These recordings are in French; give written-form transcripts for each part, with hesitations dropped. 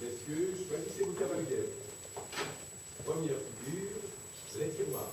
Messieurs, choisissez vos cavaliers. Première figure, les tiroirs.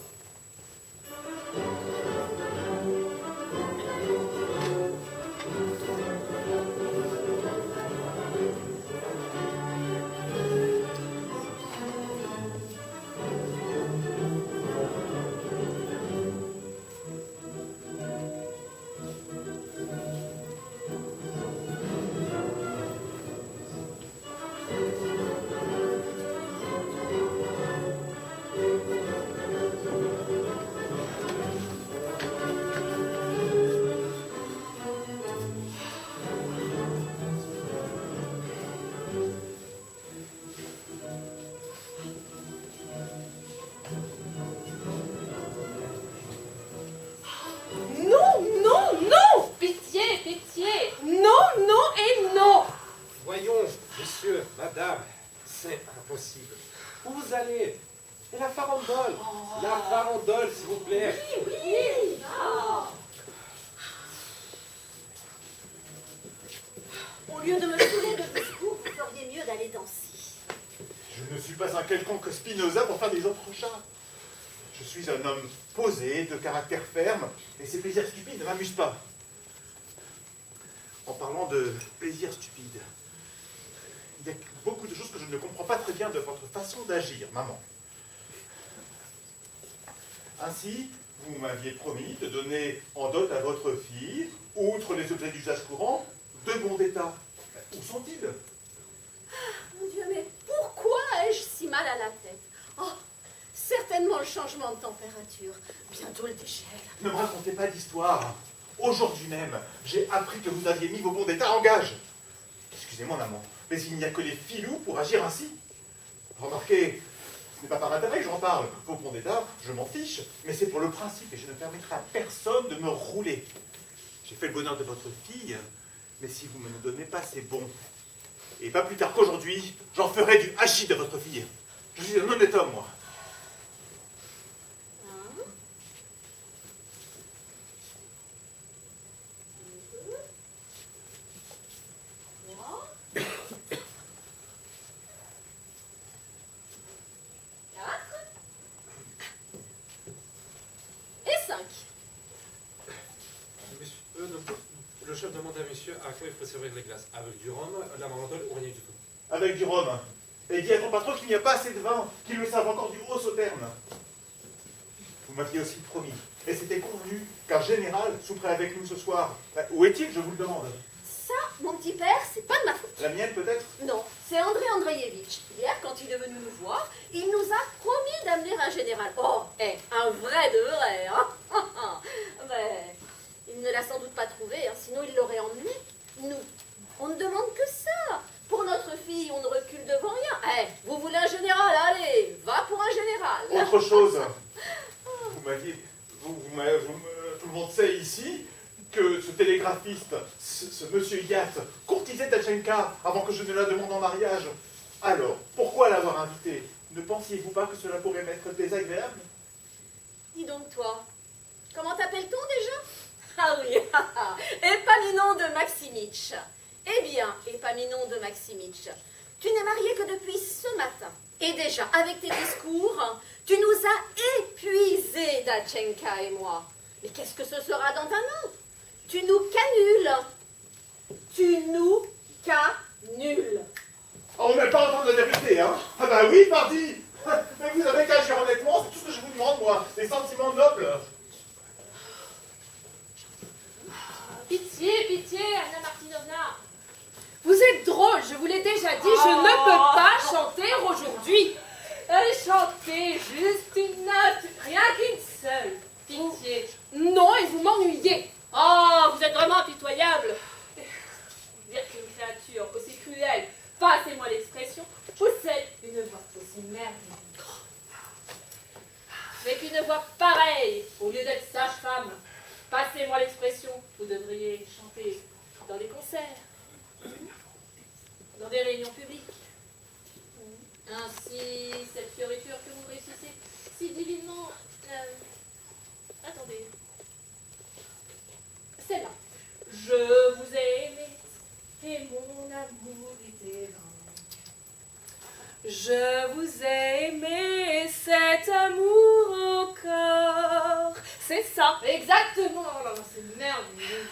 Impossible. Où vous allez? Et la farandole? La farandole, s'il vous plaît. Oui, oui. Au lieu de me saouler de discours, vous feriez mieux d'aller danser. Je ne suis pas un quelconque Spinoza pour faire des entrechats. Je suis un homme posé, de caractère ferme, et ces plaisirs stupides ne m'amusent pas. En parlant de plaisirs stupides, il y a beaucoup de choses que je ne comprends pas très bien de votre façon d'agir, maman. Ainsi, vous m'aviez promis de donner en dot à votre fille, outre les objets d'usage courant, de bons d'état. Où sont-ils? Mon Dieu, mais pourquoi ai-je si mal à la tête? Oh, certainement le changement de température. Bientôt le dégel. Ne me racontez pas d'histoire. Aujourd'hui même, j'ai appris que vous aviez mis vos bons d'état en gage. Excusez-moi, maman, mais il n'y a que les filous pour agir ainsi. Remarquez, ce n'est pas par intérêt que j'en parle. Vos bons d'état, je m'en fiche, mais c'est pour le principe et je ne permettrai à personne de me rouler. J'ai fait le bonheur de votre fille, mais si vous ne me donnez pas ces bons, et pas plus tard qu'aujourd'hui, j'en ferai du hachis de votre fille. Je suis un honnête homme, moi. Le chef demande à monsieur à quoi il faut servir les glaces. Avec du rhum, la marandole ou rien du tout. Avec du rhum. Et dis à ton patron qu'il n'y a pas assez de vin, qu'il le serve encore du haut sauterne. Vous m'aviez aussi promis, et c'était convenu, qu'un général souperait avec nous ce soir. Où est-il, je vous le demande? Ça, mon petit père, c'est pas de ma faute. La mienne, peut-être? Non, c'est André Andreevitch. Hier, quand il est venu nous voir, il nous a promis d'amener un général. Oh, un vrai de vrai, hein. Mais il ne l'a sans doute pas trouvé, hein, sinon il l'aurait emmené. Nous, on ne demande que ça. Pour notre fille, on ne recule devant rien. Vous voulez un général? Allez, va pour un général. Autre chose. Vous m'aviez... tout le monde sait ici que ce télégraphiste, ce monsieur Yatt, courtisait Tachenka avant que je ne la demande en mariage. Alors, pourquoi l'avoir invité? Ne pensiez-vous pas que cela pourrait m'être désagréable? Dis donc toi, comment t'appelle-t-on déjà? Ah oui, Épaminon de Maximitch. Eh bien, Épaminon de Maximitch, tu n'es marié que depuis ce matin. Et déjà, avec tes discours, tu nous as épuisés, Datchenka et moi. Mais qu'est-ce que ce sera dans un an? Tu nous canules. Tu nous canules. On n'est pas en train de la vérité, hein? Ah bah oui, pardi. Mais vous avez qu'à agir honnêtement, c'est tout ce que je vous demande, moi. Des sentiments nobles. Pitié, pitié, Anna Martinovna. Vous êtes drôle, je vous l'ai déjà dit, je ne peux pas chanter aujourd'hui. Chanter juste une note, rien qu'une seule. Pitié. Non, et vous m'ennuyez. Oh, vous êtes vraiment impitoyable. Dire qu'une créature aussi cruelle, passez-moi l'expression, possède une voix aussi merveilleuse. Mais qu'une voix pareille, au lieu d'être sage-femme, passez-moi l'expression, vous devriez chanter dans des concerts, dans des réunions publiques. Ainsi, cette fioriture si divinement... Attendez. Celle-là. Je vous ai aimé et mon amour était vain. Je vous ai aimé, cet amour encore. C'est ça. Exactement. Oh là là, c'est merveilleux.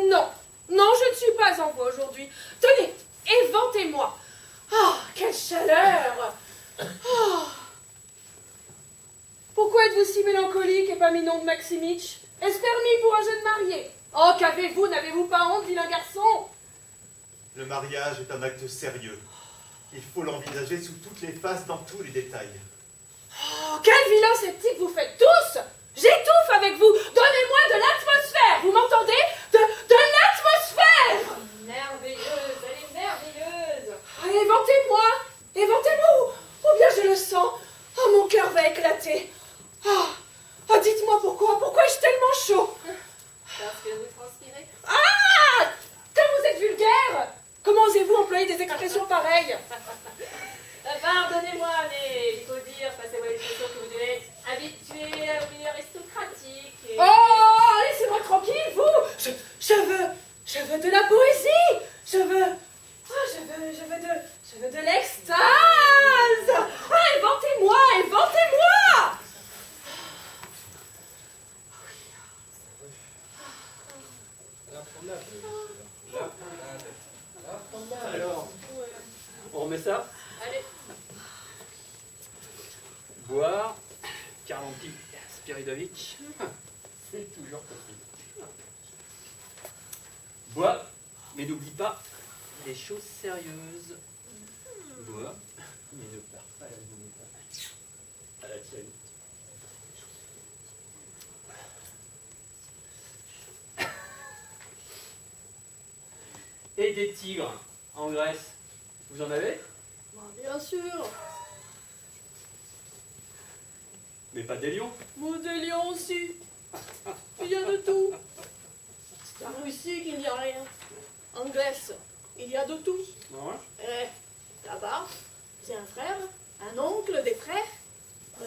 Non. Non, je ne suis pas en voix aujourd'hui. Tenez, éventez-moi. Oh, quelle chaleur. Oh. Pourquoi êtes-vous si mélancolique, Épaminonde Maximitch? Est-ce permis pour un jeune marié? Oh, qu'avez-vous? N'avez-vous pas honte, vilain garçon? Le mariage est un acte sérieux. Il faut l'envisager sous toutes les faces, dans tous les détails. Oh, quel vilain sceptique vous faites tous! J'étouffe avec vous! Donnez-moi de l'atmosphère! Vous m'entendez? De l'atmosphère! Merveilleuse, elle est merveilleuse! Éventez-moi! Éventez-moi! Ou bien je le sens! Oh, mon cœur va éclater! Oh, dites-moi pourquoi? Pourquoi ai-je tellement chaud? Parce que vous transpirez. Ah! Comme vous êtes vulgaire! Comment osez-vous employer des expressions pareilles? Pardonnez-moi, mais il faut dire, passez-moi l'expression que vous devez être habitué au milieu aristocratique. Et... Oh, laissez-moi tranquille, vous! Je veux de la poésie! Je veux de l'extase! Ah, inventez-moi! Inventez-moi! Alors, on remet ça? Allez. Boire, Karlanti Spiridovic, c'est toujours possible. Bois, mais n'oublie pas les choses sérieuses. Bois, mais ne perds pas la boue. À la tienne. Et des tigres en Grèce. Vous en avez? Bien sûr. Mais pas des lions. Des lions aussi. Il y a de tout. C'est en Russie qu'il n'y a rien. En Grèce, il y a de tout. Non, hein? Là-bas, j'ai un frère, un oncle, des frères.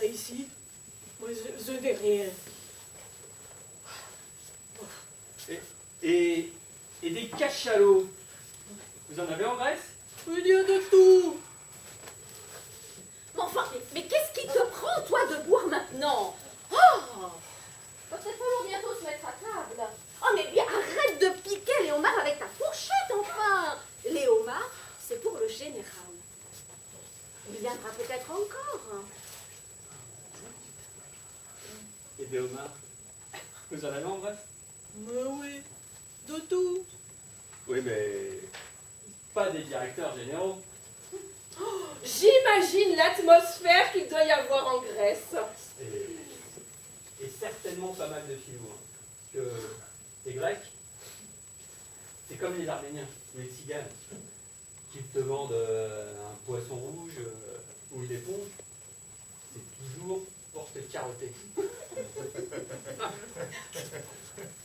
Ici, moi, je n'ai rien. Et des cachalots. Vous en avez en Grèce? Il y a de tout. Mais enfin, mais qu'est-ce qui te prend, toi, de boire maintenant? Oh, peut-être falloir bientôt se mettre à table. Oh, mais bien, arrête de piquer les homards avec ta fourchette, enfin. Les homards, c'est pour le général. Il viendra peut-être encore. Et des homards. Vous en avez en Grèce? Mais oui, de tout. Oui, mais pas des directeurs généraux. J'imagine l'atmosphère qu'il doit y avoir en Grèce. Et certainement pas mal de filous. Hein. Que les Grecs, c'est comme les Arméniens ou les Tziganes, qui te vendent un poisson rouge ou une éponge. C'est toujours pour te carotter.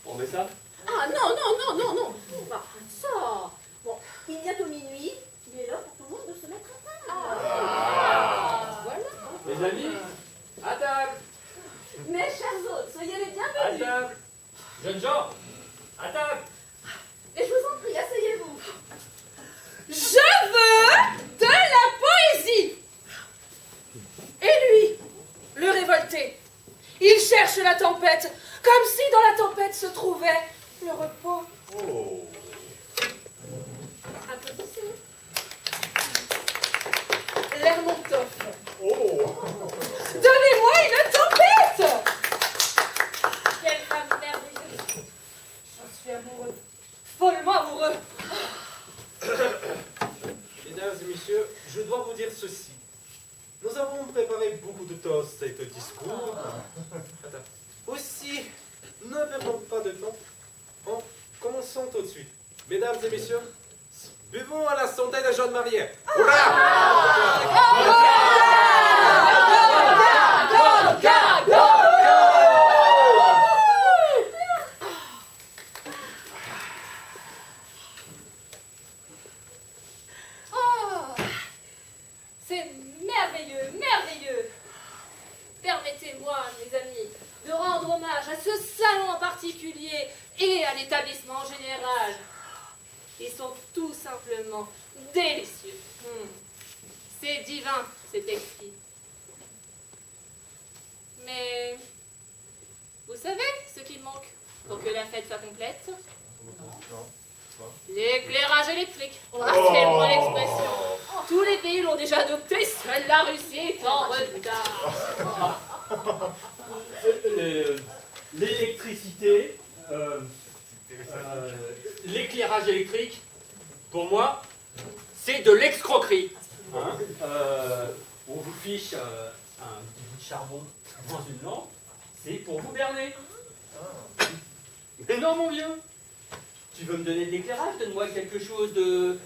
On met ça? Ah non, non, non, non, non. On va faire ça. Bon, il est bientôt minuit. Il est l'heure pour tout le monde de se mettre à table. Voilà. Les amis, à table! Mes chers hôtes, soyez les À bienvenus. table! Jeunes gens, à table! Et je vous en prie, asseyez-vous. Je veux de la poésie. Et lui, le révolté, il cherche la tempête, comme si dans la tempête se trouvait le repos. Oh. Applaudissez. Lermontov, Oh. donnez-moi une tempête. Quelle femme merveilleuse. Je suis amoureux, follement amoureux. Mesdames et messieurs, je dois vous dire ceci. Nous avons préparé beaucoup de toasts et de discours. Attends. Aussi, ne perdons pas de temps. Commençons tout de suite. Mesdames et messieurs, buvons à la santé des jeunes mariés. Oh, c'est merveilleux, merveilleux. permettez-moi, mes amis, de rendre hommage à ce salon en particulier et à l'établissement en général. Ils sont tout simplement délicieux. C'est divin, c'est exquis. Mais vous savez ce qui manque pour que la fête soit complète? L'éclairage électrique. Passez-moi l'expression. Tous les pays l'ont déjà adopté, seule la Russie est en retard. L'électricité, l'éclairage électrique, pour moi, c'est de l'escroquerie. Hein, on vous fiche un petit bout de charbon dans une lampe, c'est pour vous berner. Mais non, mon vieux, tu veux me donner de l'éclairage, donne-moi quelque chose de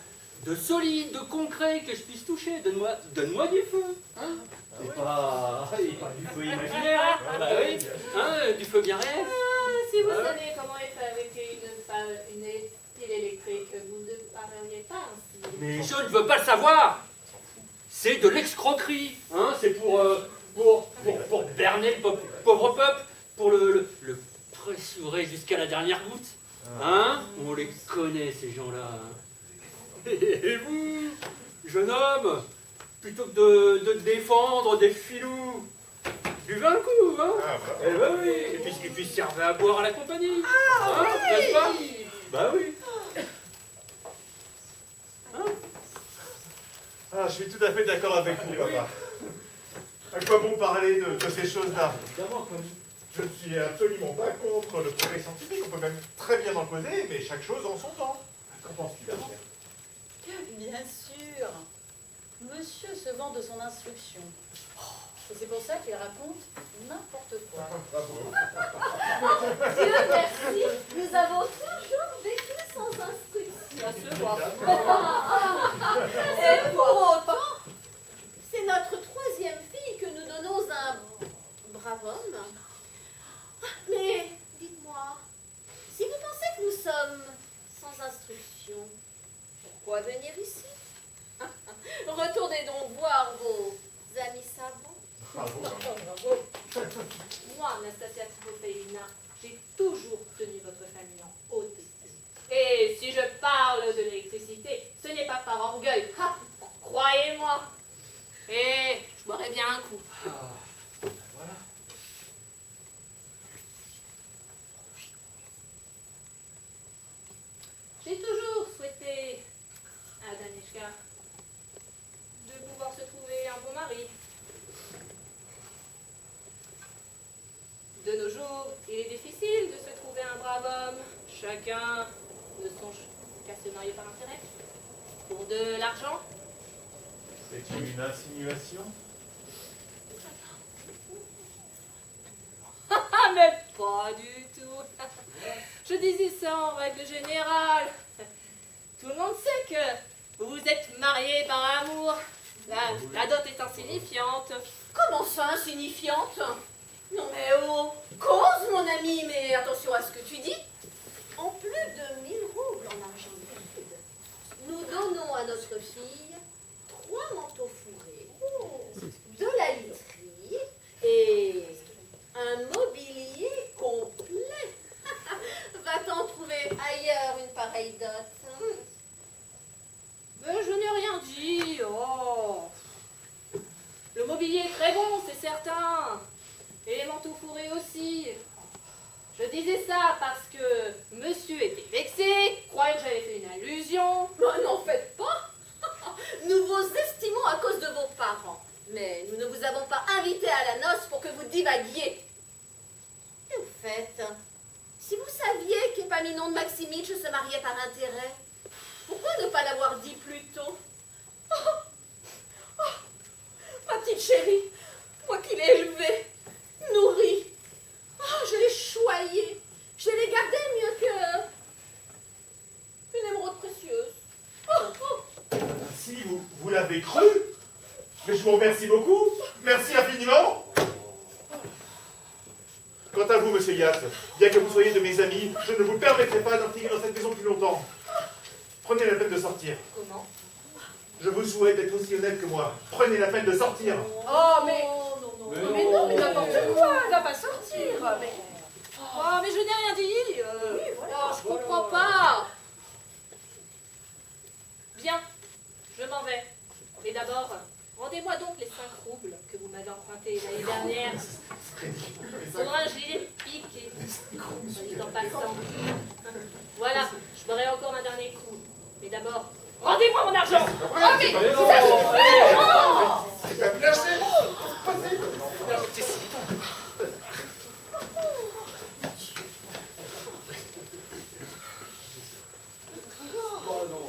solide, de concret, que je puisse toucher. Donne-moi du feu. Hein, et pas du feu imaginaire. Hein, bah oui, hein, du feu bien réel. Si vous savez comment est fabriquée une pile électrique, vous ne parleriez pas ainsi. Mais je ne veux pas le savoir. C'est de l'escroquerie. Hein, c'est pour berner le pauvre peuple, pour le pressurer jusqu'à la dernière goutte. Hein? On les connaît, ces gens-là. Et vous, jeune homme, plutôt que de défendre des filous, buvez un coup, hein? Eh ben oui, et puis servez à boire à la compagnie. Hein, n'est-ce pas? Bah oui. Hein? Ah, je suis tout à fait d'accord avec vous, papa. À quoi bon parler de ces choses-là? Évidemment, comme Je ne suis absolument pas contre le progrès scientifique, on peut même très bien en causer, mais chaque chose en son temps. Qu'en penses-tu, Bernard? Bien sûr. Monsieur se vend de son instruction. Et c'est pour ça qu'il raconte n'importe quoi. Dieu merci, nous avons toujours vécu sans instruction. Ça se voit. Et pour autant, c'est notre troisième fille que nous donnons à un brave homme. Mais dites-moi, si vous pensez que nous sommes sans instruction, pourquoi venir ici? Retournez donc voir vos amis savants. Bravo. Moi, Anastasia Tibopéina, j'ai toujours tenu votre famille en haute estime. Et si je parle de l'électricité, ce n'est pas par orgueil. Ha, croyez-moi. Et je boirais bien un coup. voilà. J'ai toujours souhaité à Danishka de pouvoir se trouver un bon mari. De nos jours, il est difficile de se trouver un brave homme. Chacun ne songe qu'à se marier par intérêt. Pour de l'argent. C'est une insinuation? Ah, mais pas du tout. Je disais ça en règle générale. Tout le monde sait que vous êtes mariés par amour. La dot est insignifiante. Comment ça, insignifiante? Non mais oh, cause mon ami, mais attention à ce que tu dis. En plus de 1000 roubles en argent liquide, nous donnons à notre fille 3 manteaux fourrés, de la literie et un mobilier complet. Va-t-on trouver ailleurs une pareille dot? Mais je n'ai rien dit. Oh. Le mobilier est très bon, c'est certain. Et les manteaux fourrés aussi. Je disais ça parce que monsieur était vexé, croyait que j'avais fait une allusion. N'en faites pas. Nous vous estimons à cause de vos parents, mais nous ne vous avons pas invité à la noce pour que vous divaguiez. Et au fait, si vous saviez qu'Épaminonde de Maximitch se mariait par intérêt, pourquoi ne pas l'avoir dit plus tôt? Ma petite chérie, moi qui l'ai élevée, nourrie, je l'ai choyée, je l'ai gardée mieux qu'une émeraude précieuse. Si vous l'avez cru, mais je vous remercie beaucoup, merci infiniment. Quant à vous, monsieur Yates, bien que vous soyez de mes amis, je ne vous permettrai pas d'intégrer dans cette maison plus longtemps. Prenez la peine de sortir. Comment? Je vous souhaite d'être aussi honnête que moi. Prenez la peine de sortir. Oh, mais... Mais Mais non, mais non. n'importe Rendez-moi donc les 5 roubles que vous m'avez empruntés l'année dernière. Pour un gilet piqué. Soit dit en passant. Voilà, je ferai encore un dernier coup. Mais d'abord, rendez-moi mon argent. Oh, mais ça suffit. Oh non.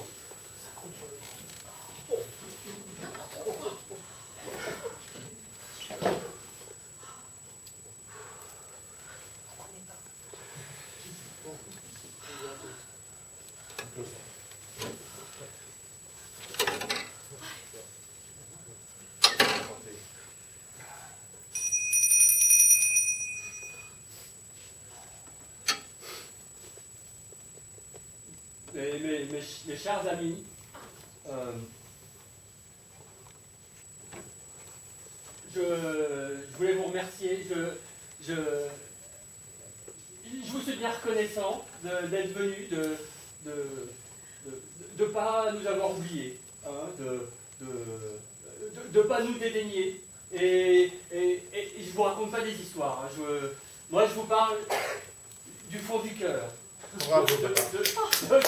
Mes chers amis, je voulais vous remercier. Je vous suis bien reconnaissant d'être venus, de ne pas nous avoir oubliés, hein, de ne pas nous dédaigner. Et je ne vous raconte pas des histoires. Hein. Moi, je vous parle du fond du cœur. Bravo, de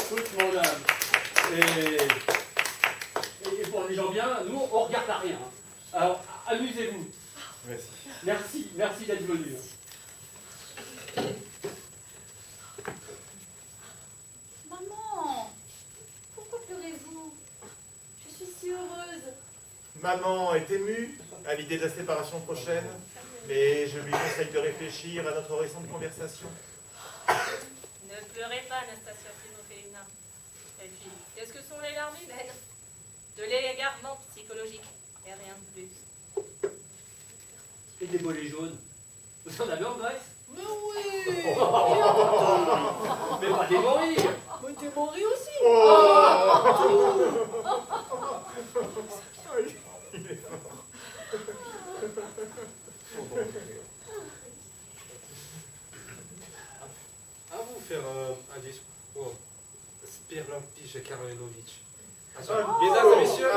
toute mon âme. Et pour les gens bien, nous, on ne regarde à rien. Alors, amusez-vous. Merci. Merci d'être venus. Maman, pourquoi pleurez-vous? Je suis si heureuse. Maman est émue à l'idée de la séparation prochaine, mais je lui conseille de réfléchir à notre récente conversation. Ne pleurez pas, Anastasia Timofeevna. Belle fille, qu'est-ce que sont les larmes humaines? De l'égarement psychologique, et rien de plus. Et des bolets jaunes. Vous en avez en Grèce? Mais oui. Mais pas des morilles. Mais tu mourrais aussi. À vous faire un discours. Spirlampiche Karolinovitch. Mesdames et messieurs,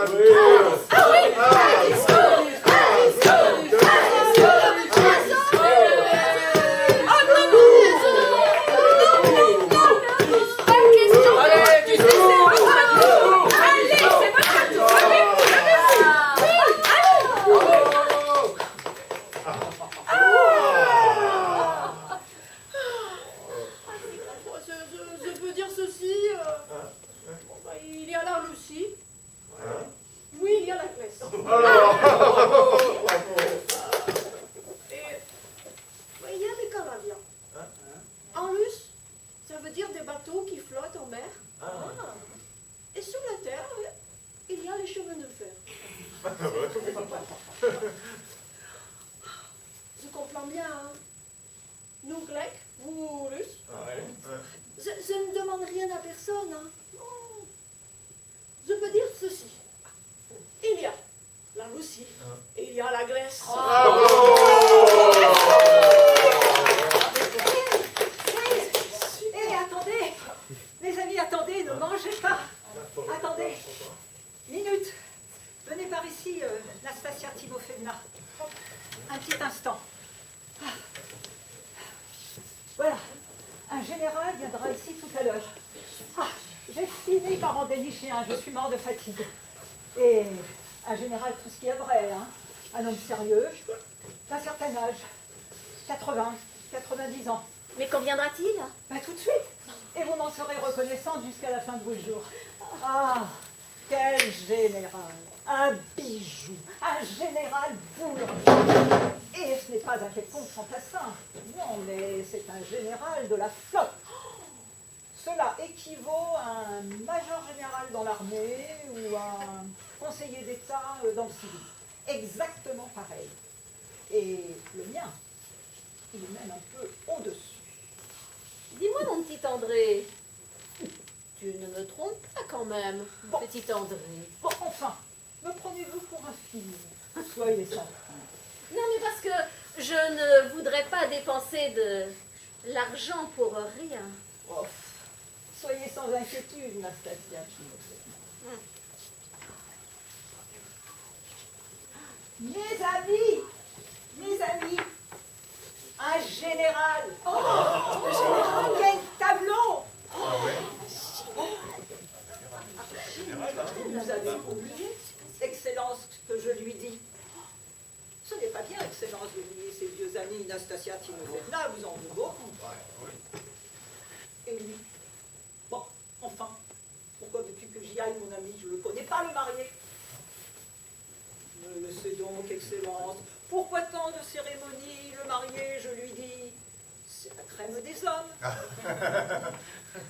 Je peux dire ceci. Il y a la Russie. Oui, il y a la Grèce. Et il y a les Canadiens. En russe, ça veut dire des bateaux qui flottent en mer. Et sur la terre, il y a les chemins de fer. Je comprends bien, hein. Nous grecs, vous russes. Je ne demande rien à personne. Hein. Non. Je peux dire ceci. Il y a la Russie et il y a la Grèce. Attendez, mes amis, attendez, ne mangez pas. Attendez, minute. Venez par ici, Nastasia Timofeevna. Un petit instant. Voilà, un général viendra ici tout à l'heure. J'ai fini par en dénicher un, je suis mort de fatigue. Et un général, tout ce qui est vrai, hein. Un homme sérieux, d'un certain âge, 80, 90 ans. Mais qu'en viendra-t-il? Tout de suite. Et vous m'en serez reconnaissante jusqu'à la fin de vos jours. Ah, quel général! Un bijou, un général boulanger. Et ce n'est pas un quelconque fantassin. Non, mais c'est un général de la flotte. Cela équivaut à un major général dans l'armée ou un conseiller d'État dans le civil. Exactement pareil. Et le mien, il est même un peu au-dessus. Dis-moi, mon petit André, tu ne me trompes pas quand même, Bon. petit André. Bon, enfin, me prenez-vous pour un film? Soyez sans crainte. Non, mais parce que je ne voudrais pas dépenser de l'argent pour rien. Oh, soyez sans inquiétude, Nastasia. Mes amis, un général. Quel tableau! Vous avez oublié, Excellence, que je lui dis. Ce n'est pas bien, Excellence, de nier ses vieux amis Nastasia Timotheevna, vous en veut beaucoup. Et lui, bon, enfin, pourquoi veux-tu que j'y aille, mon ami? Je ne le connais pas, le marié. Me le sais donc, Excellence. Pourquoi tant de cérémonies? Le marié, je lui dis, c'est la crème des hommes.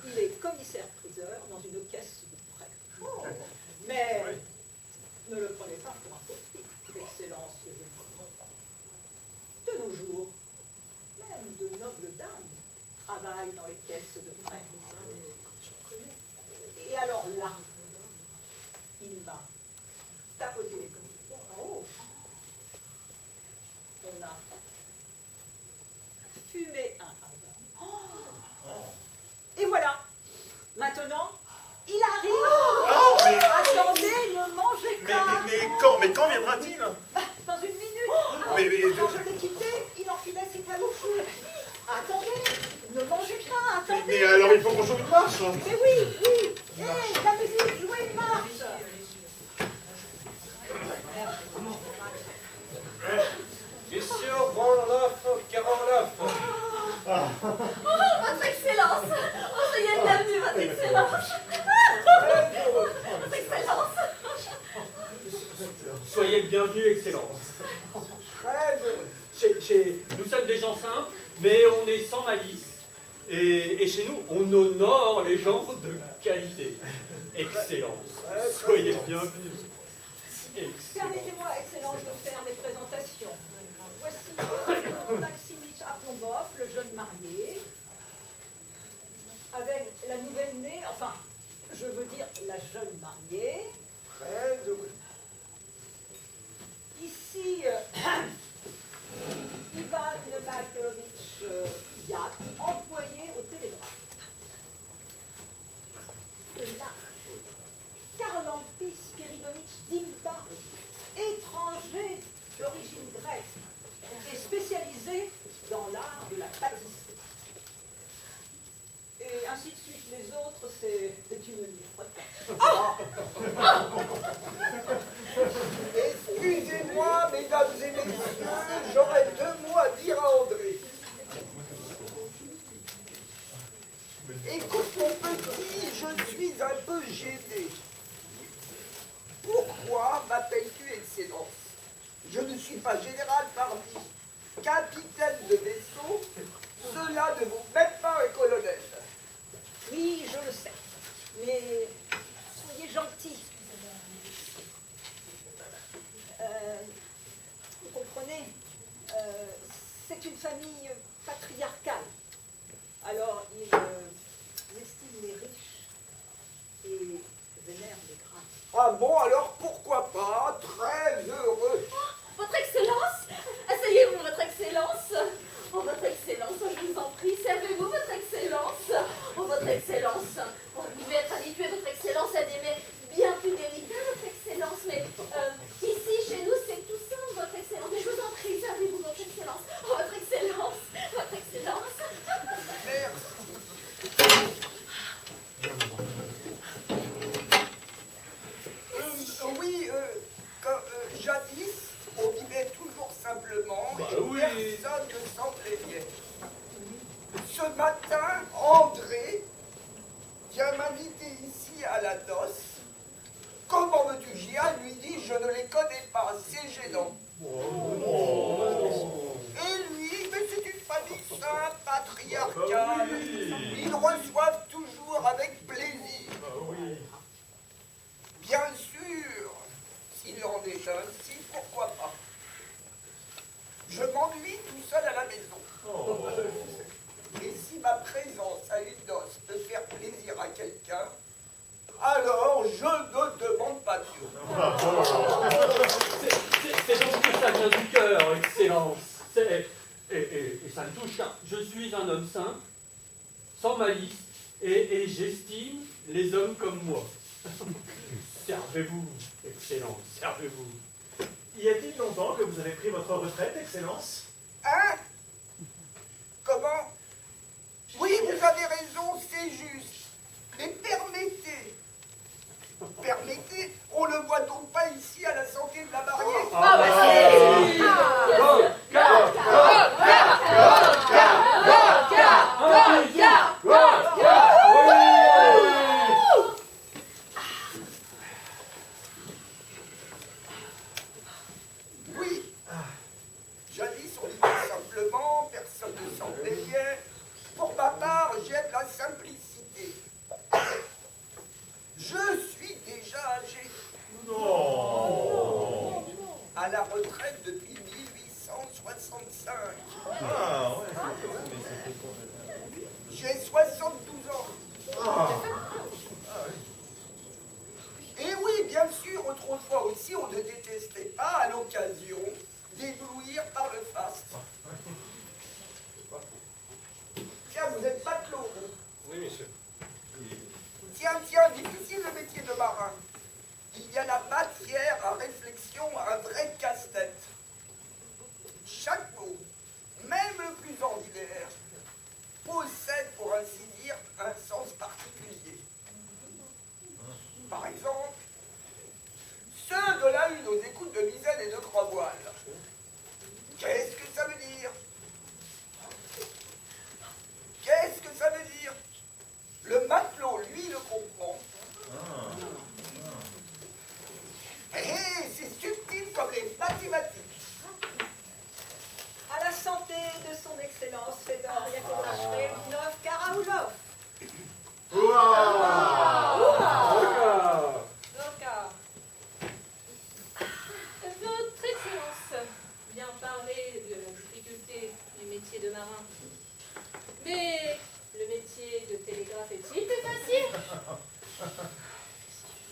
Il est commissaire-priseur dans une caisse de prêt. Mais ne le prenez pas pour un fautif, Excellence. De nos jours, même de nobles dames travaillent dans les caisses de prêt. Et alors là, il m'a tapoté les commissions en haut. On a fumé un havre. Et voilà. Maintenant, il arrive. Oh, mais- Attendez, ne mangez pas. Mais quand viendra-t-il? Dans une minute. Mais- Quand je l'ai quitté, il enfilait ses calouchous. Attendez, ne mangez pas, attendez. Mais alors il faut qu'on joue une marche. Mais oui. Hé, la musique, jouez une marche. Messieurs, Branloff, Caranloff. Oh, votre Excellence! Oh, soyez bienvenue, votre Excellence! Votre Excellence! Soyez le bienvenu, Excellence. Nous sommes des gens simples, mais on est sans malice. Et chez nous, on honore les gens de qualité. Excellence. Soyez le bienvenu. Excellence. Permettez-moi, Excellence, de faire mes présentations. Voici Maximich Apombov, le jeune marié, avec la nouvelle-née, enfin, je veux dire la jeune mariée. Très heureux. Ici, Ivan Novakovitch Yat, employé au télégraphe. Et là, Karlampi Spiridonitch Dimpa, étranger d'origine grecque et spécialisé dans l'art de la pâtisserie. Et ainsi de suite, les autres, c'est une livre. Excusez-moi, mesdames et messieurs, j'aurais 2 mots à dire à André. Écoute, mon petit, je suis un peu gêné. Pourquoi m'appelles-tu Excellence? Je ne suis pas général parmi capitaine de vaisseau. Cela ne vaut même pas un colonel. Oui, je le sais. Mais soyez gentils. Vous comprenez, c'est une famille patriarcale. Alors, ils estiment les riches et vénèrent les gras. Ah bon, alors pourquoi pas? Très heureux. Votre Excellence! Asseyez-vous, votre Excellence! Oh, votre Excellence, je vous en prie, servez-vous, votre Excellence! Oh, votre Excellence! Oh, vous devez être habitué, votre Excellence, à des mets bien plus délicats, votre Excellence, mais ici, chez nous, c'est tout simple, votre Excellence. Mais je vous en prie, servez-vous, votre Excellence! Oh, votre Excellence! Votre Excellence! Oui, jadis, on vivait toujours simplement Bah et oui. personne ne s'en plaignait. Ce matin, André vient m'inviter ici à la noce. Comment veux-tu, Gia lui dit, je ne les connais pas, c'est gênant. Et lui, mais c'est une famille simple, patriarcale. Ils reçoivent toujours avec plaisir. Bien sûr, s'il en est ainsi, pourquoi pas. Je m'ennuie tout seul à la maison. Et si ma présence à une noce peut faire plaisir à quelqu'un, alors je ne demande pas mieux. C'est donc que ça vient du cœur, Excellence. Et ça me touche, car je suis un homme simple, sans malice, et j'estime les hommes comme moi. Servez-vous, Excellence, servez-vous. Y a-t-il longtemps vous avez pris votre retraite, Excellence? Hein? Comment? Oui, vous avez raison, c'est juste. Mais permettez. Permettez, on ne voit donc pas ici à la santé de la mariée. Ah, bah Oui. Jadis, on vivait simplement, personne ne s'en plaignait. Pour ma part, j'aime la simplicité. Je suis déjà âgé. Non. À la retraite depuis 1865. Ah, ouais. J'ai 72 ans. Ah. Et oui, bien sûr, autrefois aussi, on ne détestait pas à l'occasion d'éblouir par le faste. Tiens, vous êtes matelot, vous. Oui, monsieur. Tiens, tiens, difficile le métier de marin. Il y a la matière à réflexion, un vrai casse-tête. Chaque mot, même le plus ordinaire, possède, pour ainsi dire, un sens particulier. Par exemple, ceux de la une aux écoutes de misaine et de croix-voile. Qu'est-ce que ça veut dire? Qu'est-ce que ça veut dire? Le matelot, lui, le comprend. Et c'est subtil comme les mathématiques. À la santé de son excellence Fédor Yakovlevitch Karaoulov. Votre Excellence vient parler de la difficulté du métier de marin. Mais le métier de télégraphe est-il plus facile?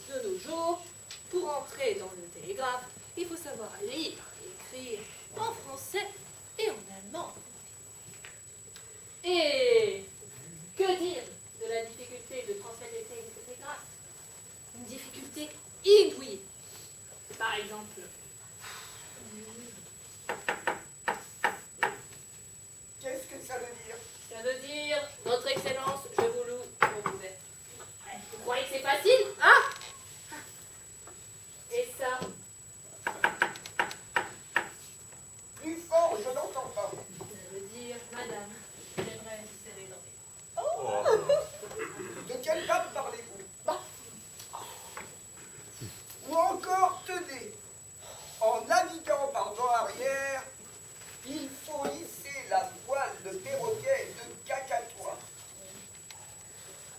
De nos jours, pour entrer dans le télégraphe, il faut savoir lire et écrire en français et en allemand. Et que dire de la difficulté de transmettre les télégraphes? Une difficulté inouïe. Par exemple, Qu'est-ce que ça veut dire? ça veut dire, Votre Excellence, je vous loue pour vous êtes. Vous croyez que c'est facile, hein? Et ça, Plus fort, je n'entends pas. ça veut dire, madame, j'aimerais vous serrer dans les... De quelle dame parlez-vous? Ou encore, tenez, en naviguant par vent arrière, il faut hisser la voile de perroquet et de cacatois.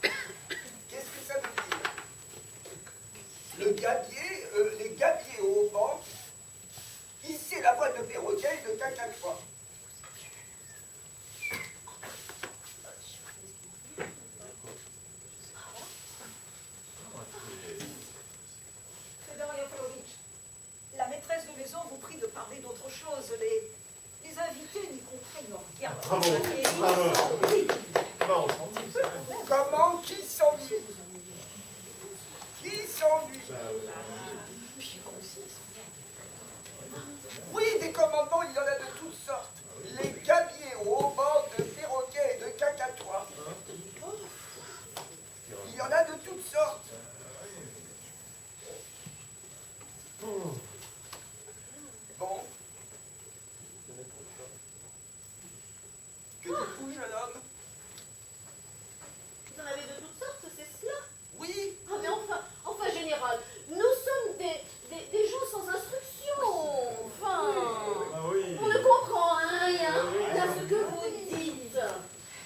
Qu'est-ce que ça veut dire? Les gabiers au vent, hisser la voile de perroquet et de cacatois. Fédor Yakovlevitch, la maîtresse de maison vous prie de parler d'autre chose. Les invités n'y comprennent rien. Bravo, Et bravo. oui. Bon. Comment? Qui s'ennuie? Qui s'ennuie? Oui, des commandements, il y en a de toutes sortes. Les gabiers au haubans de perroquets et de cacatois. Il y en a de toutes sortes. Bon. Que dites-vous, jeune homme? Vous en avez de toutes sortes, c'est cela? Oui, Ah, mais enfin, général, nous sommes des gens sans instruction. Enfin, Ah oui. on ne comprend rien à ce que vous dites.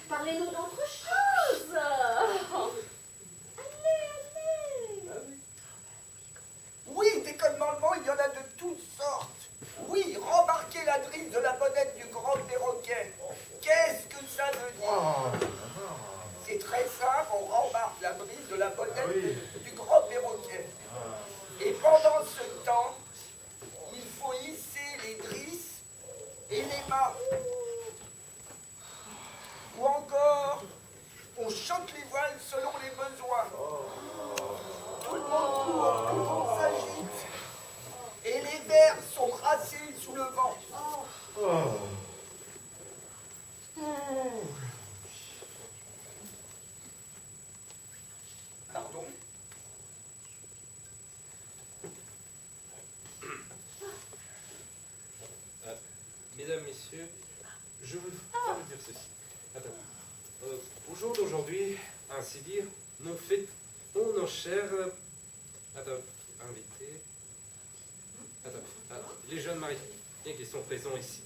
Parlez-nous d'autre chose. Allez. oui, des commandements, il y en a de toutes sortes. Oui, rembarquez la drisse de la bonnette du grand perroquet. Qu'est-ce que ça veut dire? C'est très simple, on rembarque la brise de la bonnette du grand perroquet. Et pendant ce temps, il faut hisser les drisses et les mâts. Ou encore, on choque les voiles selon les besoins. Tout le monde court, tout le monde s'agite. Et les verres sont brassés sous le mesdames, messieurs, je veux vous dire ceci. Attends. Au jour d'aujourd'hui, ainsi dire, nous fêtons nos chers invités. Les jeunes mariés qui sont présents ici.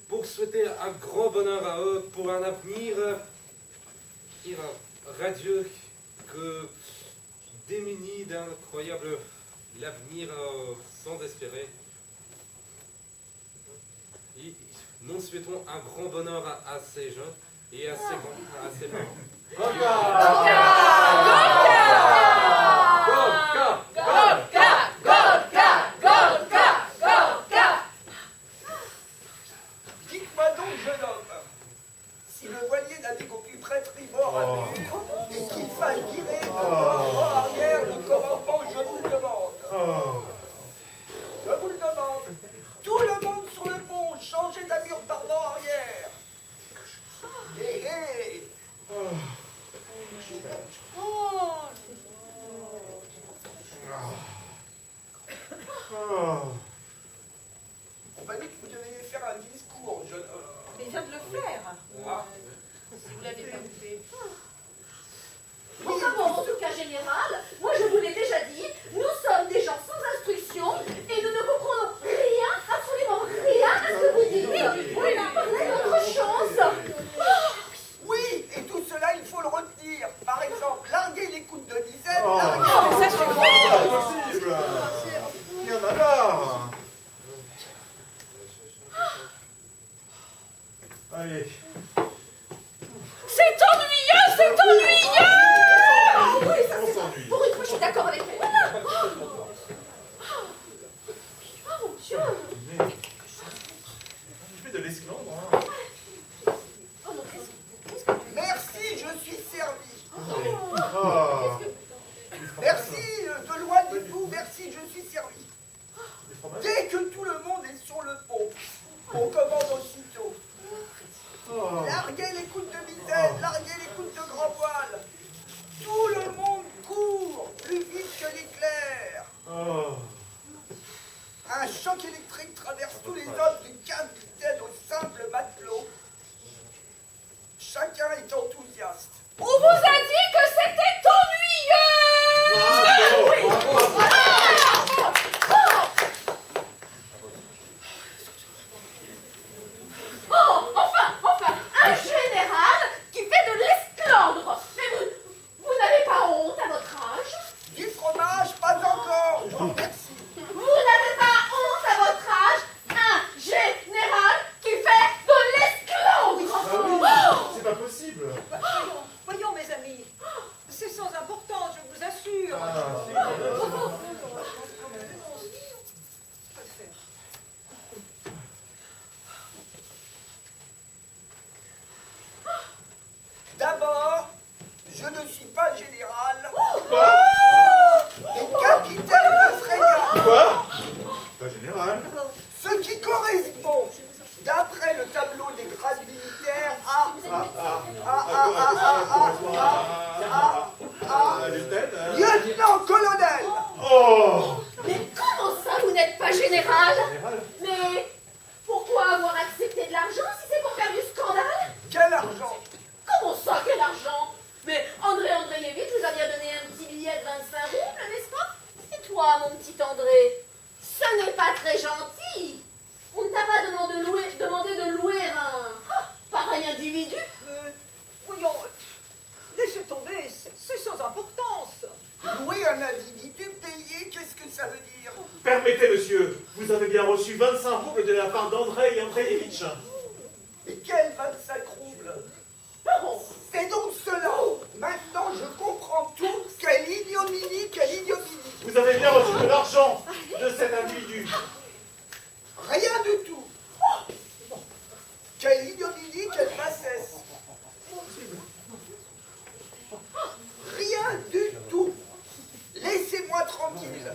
Pour souhaiter un grand bonheur à eux, pour un avenir radieux, que démunis d'incroyable l'avenir sans espérer. Et nous souhaitons un grand bonheur à ces jeunes et à ces parents. Dites-moi donc, jeune homme, si le voilier navigue au plus près tribord à mur et qu'il faille virer de bord arrière le commandement, je vous le demande. Je vous le demande. Tout le monde sur le pont, changez d'allure par bord arrière. Hé hé. On m'a dit que vous deviez faire un discours, jeune homme. Mais il vient de le faire. Ah. Si vous l'avez pas fait. Enfin bon, en tout cas général, moi je vous l'ai déjà dit, nous sommes des gens sans instruction et nous ne comprenons rien, absolument rien à ce que vous dites. Oui, parlez d'autre chose. Oui, et tout cela, il faut le retenir. Par exemple, larguer les coups de dizaine, Oh. larguer Mais ça suffit. Impossible. Il y en a marre. Allez. C'est ennuyeux, c'est ennuyeux. Oui, ça On c'est s'ennuie. pour une fois, je suis d'accord avec elle. Voilà. Oh mon Dieu. Tu fais de l'esclandre, hein. Oh non, qu'est-ce que... merci, je suis servi. Ah. Merci, de loin du tout, merci, je suis servi. Du fromage. Dès que tout le monde est sur le pont, on commande aussitôt. Oh. Larguez les coudes de misaine, larguez les coudes de grand voile. Tout le monde court, plus vite que l'éclair. Oh. Un choc électrique traverse tous les hommes du capitaine au simple matelot. Chacun est enthousiaste. On vous a dit que c'était ennuyeux. Oh, enfin, un général qui fait de l'esclandre. Mais vous n'avez pas honte à votre âge? Du fromage, pas encore, je vous remercie. Vous n'avez pas honte à votre âge? Un général qui fait de l'esclandre. Ah oui, c'est pas possible. Voyons, mes amis, c'est sans importance, je vous assure. D'abord, je ne suis pas général. Et capitaine de Frégate. Quoi? Pas général. Ce qui correspond, d'après le tableau des grades militaires, à lieutenant-colonel. Oh. Mais comment ça, vous n'êtes pas général? Général. Mais pourquoi avoir accepté de l'argent si c'est pour faire du scandale? Quel argent? Comment ça, quel argent? Mais André Andréevitch vous aviez donné un petit billet de 25 roubles, n'est-ce pas? Et toi, mon petit André, ce n'est pas très gentil. On ne t'a pas demandé de louer un pareil individu. Voyons, laissez tomber, c'est sans importance. Louer un individu payé, qu'est-ce que ça veut dire? Permettez, monsieur, vous avez bien reçu 25 roubles de la part d'André Andréevitch. Et quel 25 roubles? Oh, C'est donc cela. Maintenant, je comprends tout. Quelle ignominie, quelle ignominie. Vous avez bien reçu de l'argent de cet individu. Rien du tout. Quelle ignominie, quelle bassesse. Rien du tout. Laissez-moi tranquille.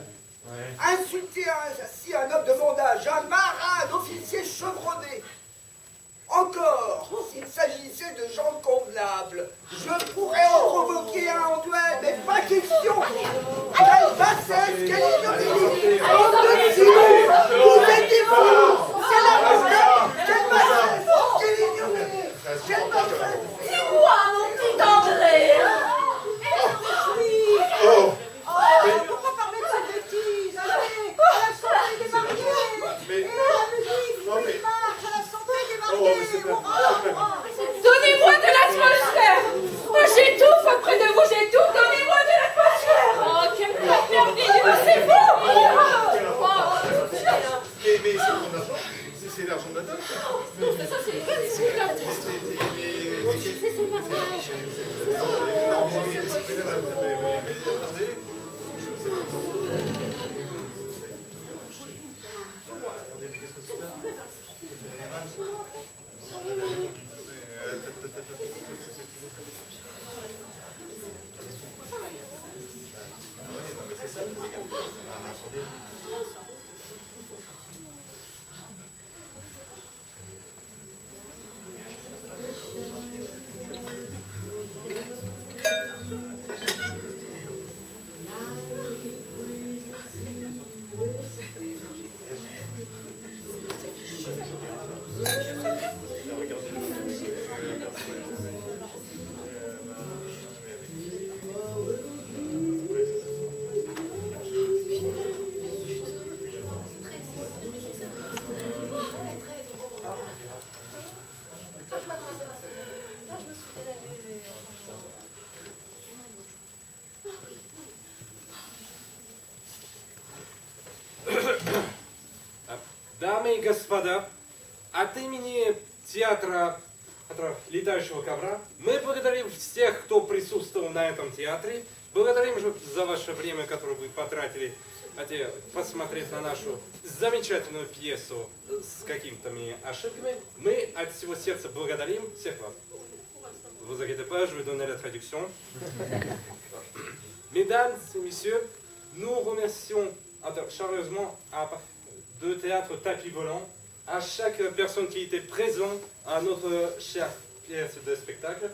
Insulter ainsi un homme de mon âge, un marin, un officier chevronné. Encore, s'il s'agissait de gens convenables, je pourrais en provoquer un en duel, mais pas question. Quelle bassesse, quelle ignominie. Bande de filous, vous êtes des fous. Дамы и господа, от имени театра «Летающего ковра» мы благодарим всех, кто присутствовал на этом театре. Благодарим за ваше время, которое вы потратили, посмотреть на нашу замечательную пьесу с какими-то ошибками. Мы от всего сердца благодарим всех вас. Vous inquiétez pas, je vais donner la traduction. Mesdames et messieurs, nous remercions chaleureusement de Théâtre Tapis Volant, à chaque personne qui était présente à notre chère pièce de spectacle,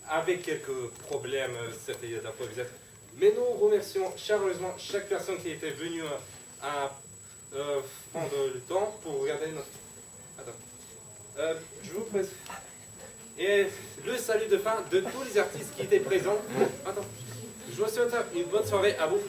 avec quelques problèmes, c'était d'improvisation. Mais nous remercions chaleureusement chaque personne qui était venue à prendre le temps pour regarder notre... je vous présente... Et le salut de fin de tous les artistes qui étaient présents. Je vous souhaite une bonne soirée à vous.